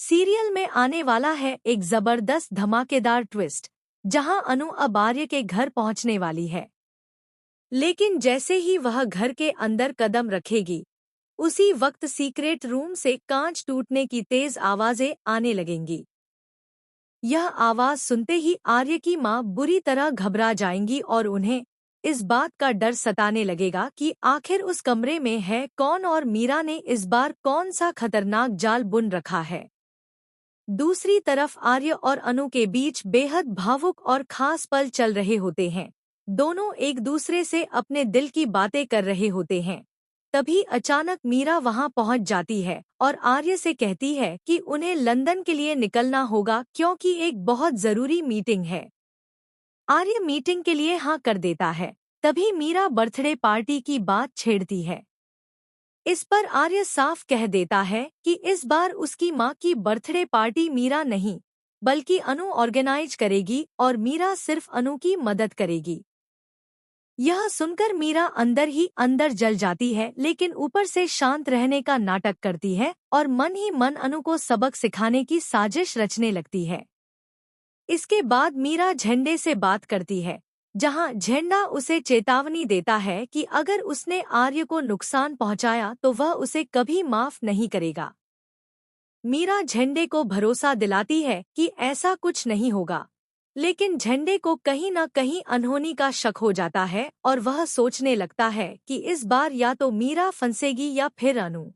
Serial में आने वाला है एक जबरदस्त धमाकेदार ट्विस्ट, जहां अनु अब आर्य के घर पहुंचने वाली है। लेकिन जैसे ही वह घर के अंदर कदम रखेगी, उसी वक्त सीक्रेट रूम से कांच टूटने की तेज आवाजें आने लगेंगी। यह आवाज सुनते ही आर्य की मां बुरी तरह घबरा जाएंगी और उन्हें इस बात का डर सताने लगेगा कि आखिर उस कमरे में है कौन और मीरा ने इस बार कौन सा खतरनाक जाल बुन रखा है। दूसरी तरफ आर्य और अनु के बीच बेहद भावुक और खास पल चल रहे होते हैं। दोनों एक दूसरे से अपने दिल की बातें कर रहे होते हैं। तभी अचानक मीरा वहां पहुंच जाती है और आर्य से कहती है कि उन्हें लंदन के लिए निकलना होगा क्योंकि एक बहुत जरूरी मीटिंग है। आर्य मीटिंग के लिए हाँ कर देता है। तभी मीरा बर्थडे पार्टी की बात छेड़ती है। इस पर आर्य साफ कह देता है कि इस बार उसकी मां की बर्थडे पार्टी मीरा नहीं, बल्कि अनु ऑर्गेनाइज करेगी और मीरा सिर्फ अनु की मदद करेगी। यह सुनकर मीरा अंदर ही अंदर जल जाती है, लेकिन ऊपर से शांत रहने का नाटक करती है और मन ही मन अनु को सबक सिखाने की साजिश रचने लगती है। इसके बाद मीरा झंडे से बात करती है, जहां झंडा उसे चेतावनी देता है कि अगर उसने आर्य को नुकसान पहुंचाया तो वह उसे कभी माफ नहीं करेगा। मीरा झंडे को भरोसा दिलाती है कि ऐसा कुछ नहीं होगा, लेकिन झंडे को कहीं न कहीं अनहोनी का शक हो जाता है और वह सोचने लगता है कि इस बार या तो मीरा फंसेगी या फिर अनु।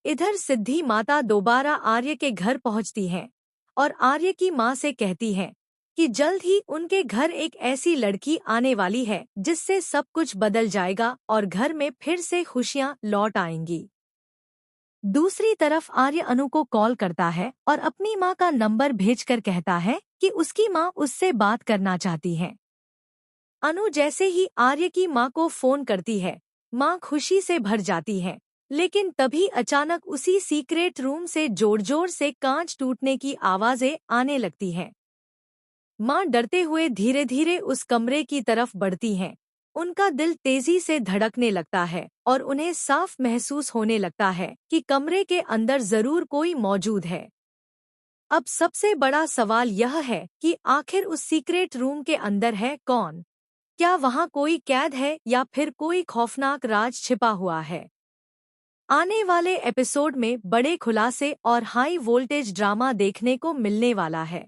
इधर सिद्धि माता दोबारा आर्य के घर पहुंचती हैं और आर्य की मां से कहती हैं कि जल्द ही उनके घर एक ऐसी लड़की आने वाली है जिससे सब कुछ बदल जाएगा और घर में फिर से खुशियां लौट आएंगी। दूसरी तरफ आर्य अनु को कॉल करता है और अपनी मां का नंबर भेजकर कहता है कि उसकी मां उससे बात करना चाहती है। अनु जैसे ही आर्य की मां को फोन करती है, मां खुशी से भर जाती है, लेकिन तभी अचानक उसी सीक्रेट रूम से जोर जोर से कांच टूटने की आवाजें आने लगती हैं। मां डरते हुए धीरे धीरे उस कमरे की तरफ बढ़ती हैं। उनका दिल तेजी से धड़कने लगता है और उन्हें साफ महसूस होने लगता है कि कमरे के अंदर जरूर कोई मौजूद है। अब सबसे बड़ा सवाल यह है कि आखिर उस सीक्रेट रूम के अंदर है कौन? क्या वहां कोई कैद है या फिर कोई खौफनाक राज छिपा हुआ है? आने वाले एपिसोड में बड़े खुलासे और हाई वोल्टेज ड्रामा देखने को मिलने वाला है।